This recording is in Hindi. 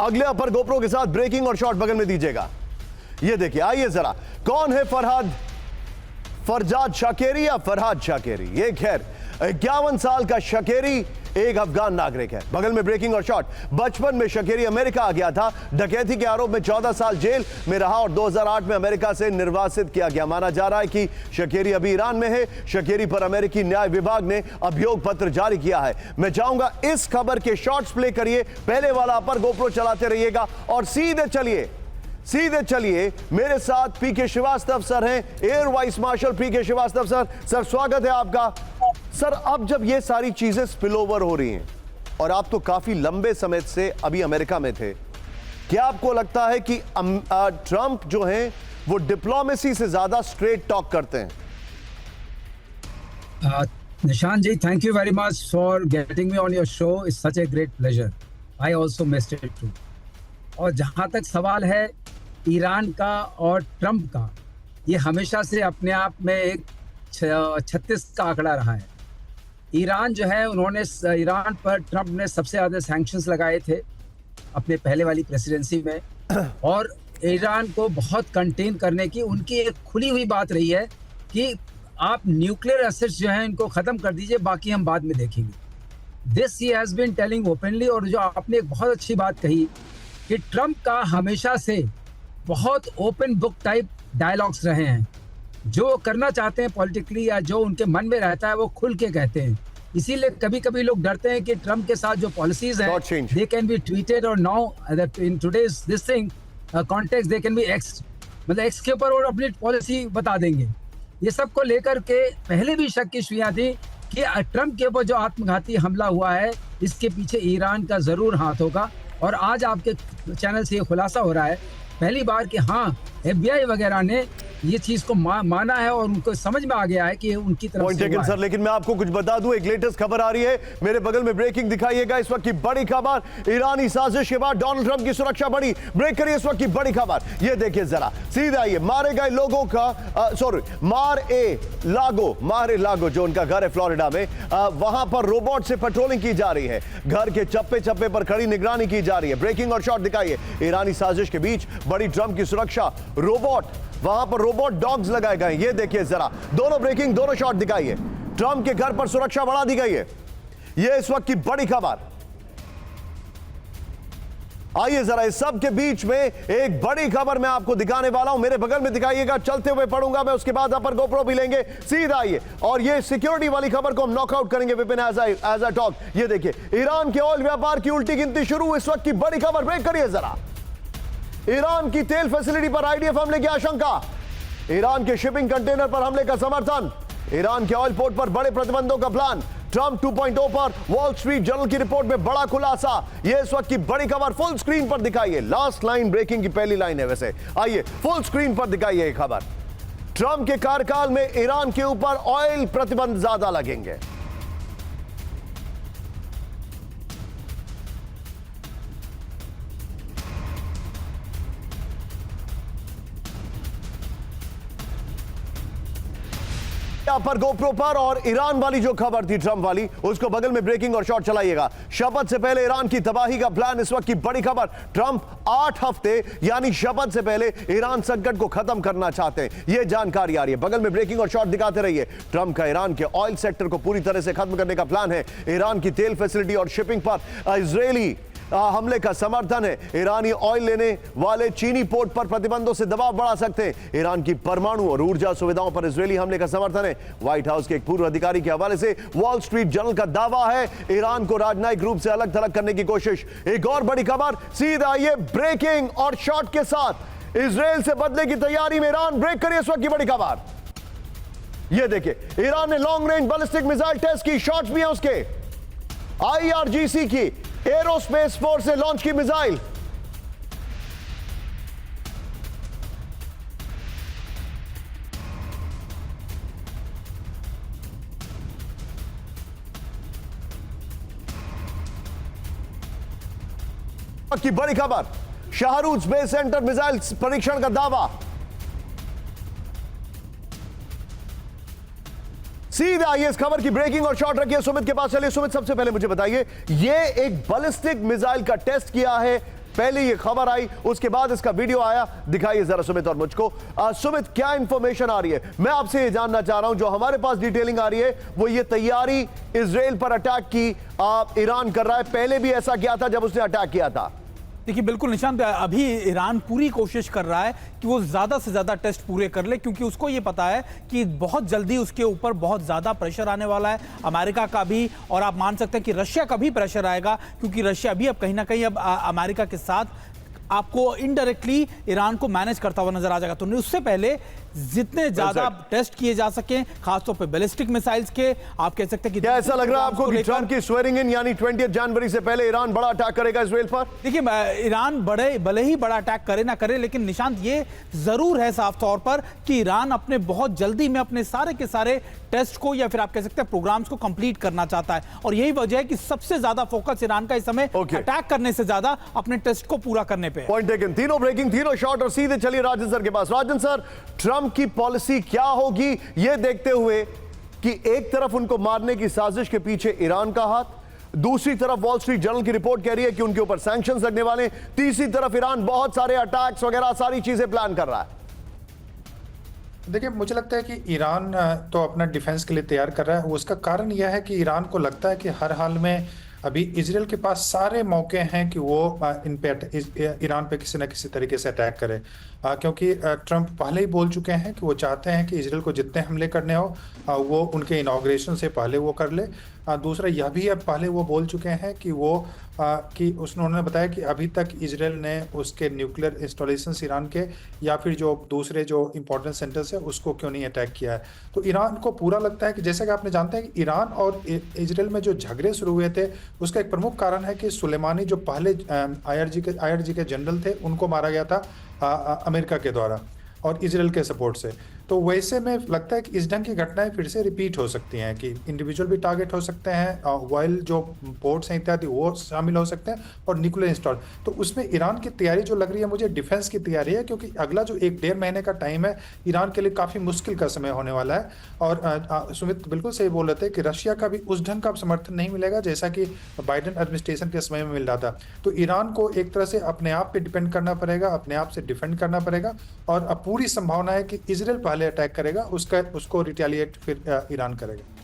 अगले अपर गोप्रो के साथ ब्रेकिंग और शॉट बगल में दीजिएगा। ये देखिए, आइए जरा, कौन है फरजाद शाकेरी या फरहाद शाकेरी? ये खैर 51 साल का शाकेरी एक अफगान नागरिक है। बगल में ब्रेकिंग और शॉट। बचपन में शाकेरी अमेरिका आ गया था। डकैती के आरोप में 14 साल जेल में रहा और 2008 में अमेरिका से निर्वासित किया गया। माना जा रहा है कि शाकेरी अभी ईरान में है। शाकेरी पर अमेरिकी न्याय विभाग ने अभियोग पत्र जारी किया है। मैं चाहूंगा इस खबर के शॉट्स प्ले करिए, पहले वाला अपर गोप्रो चलाते रहिएगा और सीधे चलिए मेरे साथ पीके श्रीवास्तव सर हैं, एयर वाइस मार्शल पीके श्रीवास्तव सर। सर स्वागत है आपका। सर, अब जब ये सारी चीजें स्पिल ओवर हो रही हैं और आप तो काफी लंबे समय से अभी अमेरिका में थे, क्या आपको लगता है कि ट्रंप जो हैं वो डिप्लोमेसी से ज्यादा स्ट्रेट टॉक करते हैं? Nishan ji, thank you very much for getting me on your show. It's such a great pleasure. I also missed it too. और जहां तक सवाल है ईरान का और ट्रंप का, ये हमेशा से अपने आप में एक 36 का आंकड़ा रहा है। ईरान जो है, उन्होंने ईरान पर ट्रंप ने सबसे ज़्यादा सैंक्शंस लगाए थे अपने पहले वाली प्रेसिडेंसी में, और ईरान को बहुत कंटेन करने की उनकी एक खुली हुई बात रही है कि आप न्यूक्लियर एसेट्स जो हैं इनको ख़त्म कर दीजिए, बाकी हम बाद में देखेंगे। This he has been telling openly. और जो आपने एक बहुत अच्छी बात कही कि ट्रंप का हमेशा से बहुत ओपन बुक टाइप डायलॉग्स रहे हैं। जो करना चाहते हैं पॉलिटिकली या जो उनके मन में रहता है वो खुल के कहते हैं। इसीलिए कभी कभी लोग डरते हैं कि ट्रंप के साथ जो पॉलिसीज हैं दे कैन बी ट्वीटेड और now in today's this thing context they can be x, मतलब एक्स के ऊपर और अपनी पॉलिसी बता देंगे। ये सब को लेकर के पहले भी शक की सुइयां थी कि ट्रंप के ऊपर जो आत्मघाती हमला हुआ है इसके पीछे ईरान का जरूर हाथ होगा। और आज आपके चैनल से ये खुलासा हो रहा है पहली बार कि हाँ, FBI वगैरह ने ये चीज को माना है और उनको समझ में आ गया है कि उनकी तरफ से हुआ है। सर, लेकिन मैं आपको कुछ बता दूं, एक लेटेस्ट खबर आ रही है मेरे बगल में। ब्रेकिंग दिखाइएगा इस वक्त की बड़ी खबर। ईरानी साजिश के बाद डोनाल्ड ट्रंप की सुरक्षा बढ़ी। ब्रेक करिए इस वक्त की बड़ी खबर। ये देखिए जरा, सीधा आइए। मारे गए लोगों का मार ए लागो जो उनका घर है फ्लोरिडा में, वहां पर रोबोट से पेट्रोलिंग की जा रही है। घर के चप्पे चप्पे पर खड़ी निगरानी की जा रही है। ब्रेकिंग और शॉट दिखाइए। ईरानी साजिश के बीच बड़ी ट्रंप की सुरक्षा। रोबोट, वहां पर रोबोट डॉग्स लगाए गए। ये देखिए जरा, दोनों ब्रेकिंग, दोनों शॉट दिखाइए। ट्रंप के घर पर सुरक्षा बढ़ा दी गई है। ये इस वक्त की बड़ी खबर। आइए जरा, इस सब के बीच में एक बड़ी खबर मैं आपको दिखाने वाला हूं। मेरे बगल में दिखाइएगा, चलते हुए पढ़ूंगा मैं, उसके बाद अपर गोप्रो भी लेंगे। सीधा आइए, और ये सिक्योरिटी वाली खबर को हम नॉकआउट करेंगे विपिन एज आई टॉक। ये देखिए, ईरान के ऑयल व्यापार की उल्टी गिनती शुरू। इस वक्त की बड़ी खबर, ब्रेक करिए जरा। ईरान की तेल फैसिलिटी पर IDF हमले की आशंका। ईरान के शिपिंग कंटेनर पर हमले का समर्थन। ईरान के ऑयल पोर्ट पर बड़े प्रतिबंधों का प्लान। ट्रंप 2.0 पर वॉल स्ट्रीट जर्नल की रिपोर्ट में बड़ा खुलासा। यह इस वक्त की बड़ी खबर। फुल स्क्रीन पर दिखाइए। लास्ट लाइन ब्रेकिंग की पहली लाइन है वैसे। आइए फुल स्क्रीन पर दिखाइए यह खबर। ट्रंप के कार्यकाल में ईरान के ऊपर ऑयल प्रतिबंध ज्यादा लगेंगे। पर गोप्रो पर, और ईरान वाली जो खबर थी ट्रंप वाली, उसको बगल में ब्रेकिंग और शॉट चलाइएगा। शपथ से पहले ईरान की तबाही का प्लान, इस वक्त की बड़ी खबर। ट्रंप 8 हफ्ते यानी शपथ से पहले ईरान संकट को खत्म करना चाहते हैं, यह जानकारी आ रही है। बगल में ब्रेकिंग और शॉट दिखाते रहिए। ट्रंप का ईरान के ऑयल सेक्टर को पूरी तरह से खत्म करने का प्लान है। ईरान की तेल फैसिलिटी और शिपिंग पर इजरायली हमले का समर्थन है। ईरानी ऑयल लेने वाले चीनी पोर्ट पर प्रतिबंधों से दबाव बढ़ा सकते हैं। ईरान की परमाणु और ऊर्जा सुविधाओं पर इजरायली हमले का समर्थन है। व्हाइट हाउस के एक पूर्व अधिकारी के हवाले से वॉल स्ट्रीट जर्नल का दावा है ईरान को राजनयिक रूप से अलग थलग करने की कोशिश। एक और बड़ी खबर, सीधा आइए ब्रेकिंग और शॉट के साथ। इजरायल से बदले की तैयारी में ईरान। ब्रेक करिए इस वक्त की बड़ी खबर। यह देखिए, ईरान ने long range ballistic missile test की। शॉट्स भी हैं उसके। IRGC की एरोस्पेस फोर्स से लॉन्च की मिसाइल। की बड़ी खबर, शाहरुख स्पेस सेंटर मिसाइल परीक्षण का दावा। सीधे आइए इस खबर की ब्रेकिंग और शॉट रखिए। सुमित के पास चलिए। सुमित, सबसे पहले मुझे बताइए, ये एक बैलिस्टिक मिसाइल का टेस्ट किया है पहले ये खबर आई, उसके बाद इसका वीडियो आया। दिखाइए जरा सुमित और मुझको। सुमित, क्या इंफॉर्मेशन आ रही है? मैं आपसे ये जानना चाह रहा हूं, जो हमारे पास डिटेलिंग आ रही है वो ये तैयारी इजराइल पर अटैक की ईरान कर रहा है, पहले भी ऐसा किया था जब उसने अटैक किया था। देखिए बिल्कुल निशांत, अभी ईरान पूरी कोशिश कर रहा है कि वो ज़्यादा से ज़्यादा टेस्ट पूरे कर ले, क्योंकि उसको ये पता है कि बहुत जल्दी उसके ऊपर बहुत ज़्यादा प्रेशर आने वाला है, अमेरिका का भी, और आप मान सकते हैं कि रशिया का भी प्रेशर आएगा, क्योंकि रशिया भी अब कहीं ना कहीं अब अमेरिका के साथ आपको इनडायरेक्टली ईरान को मैनेज करता हुआ नजर आ जाएगा। तो उससे पहले जितने ज्यादा टेस्ट किए जा सके, खासतौर पे बैलिस्टिक मिसाइल्स के, आप कह सकते हैं कि क्या ऐसा लग रहा है आपको कि ट्रंप की स्वेरिंग इन यानी 20 जनवरी से पहले ईरान बड़ा अटैक करेगा इजराइल पर? देखिए ईरान भले ही बड़ा अटैक करे ना करे, लेकिन निशांत ये जरूर है साफ तौर पर कि ईरान अपने बहुत जल्दी में अपने सारे के सारे टेस्ट को, या फिर आप कह सकते हैं प्रोग्राम्स को कंप्लीट करना चाहता है, और यही वजह है कि सबसे ज्यादा फोकस ईरान का इस समय अटैक करने से ज्यादा अपने टेस्ट को पूरा करने पे है। Point taken. तीनों ब्रेकिंग, तीनों शॉर्ट, और सीधे चलिए राजन सर के पास। राजन सर, ट्रंप की पॉलिसी क्या होगी यह देखते हुए कि एक तरफ उनको मारने की साजिश के पीछे ईरान का हाथ, दूसरी तरफ वॉल स्ट्रीट जर्नल की रिपोर्ट कह रही है कि उनके ऊपर सैंक्शंस लगने वाले, तीसरी तरफ ईरान बहुत सारे अटैक्स वगैरह सारी चीजें प्लान कर रहा है। देखिए, मुझे लगता है कि ईरान तो अपना डिफेंस के लिए तैयार कर रहा है। उसका कारण यह है कि ईरान को लगता है कि हर हाल में अभी इजराइल के पास सारे मौके हैं कि वो इन पे ईरान पे किसी न किसी तरीके से अटैक करे, क्योंकि ट्रंप पहले ही बोल चुके हैं कि वो चाहते हैं कि इजराइल को जितने हमले करने हो वो उनके इनाग्रेशन से पहले वो कर ले। दूसरा यह भी अब पहले वो बोल चुके हैं कि वो उन्होंने बताया कि अभी तक इजराइल ने उसके न्यूक्लियर इंस्टॉलेशंस ईरान के या फिर जो दूसरे जो इंपॉर्टेंट सेंटर्स है उसको क्यों नहीं अटैक किया है। तो ईरान को पूरा लगता है कि जैसा कि आपने जानते हैं कि ईरान और इजराइल में जो झगड़े शुरू हुए थे उसका एक प्रमुख कारण है कि सुलेमानी जो पहले आईआरजी के जनरल थे उनको मारा गया था अमेरिका के द्वारा और इजराइल के सपोर्ट से। तो वैसे में लगता है कि इस ढंग की घटनाएं फिर से रिपीट हो सकती हैं कि इंडिविजुअल भी टारगेट हो सकते हैं, ऑयल जो पोर्ट्स हैं इत्यादि वो शामिल हो सकते हैं, और न्यूक्लियर इंस्टॉल। तो उसमें ईरान की तैयारी जो लग रही है मुझे डिफेंस की तैयारी है, क्योंकि अगला जो 1-1.5 महीने का टाइम है ईरान के लिए काफ़ी मुश्किल का समय होने वाला है। और सुमित बिल्कुल सही बोल रहे थे कि रशिया का भी उस ढंग का समर्थन नहीं मिलेगा जैसा कि बाइडेन एडमिनिस्ट्रेशन के समय में मिल रहा था। तो ईरान को एक तरह से अपने आप पे डिपेंड करना पड़ेगा, अपने आप से डिफेंड करना पड़ेगा, और पूरी संभावना है कि इजराइल पहले अटैक करेगा, उसको रिटेलिएट फिर ईरान करेगा।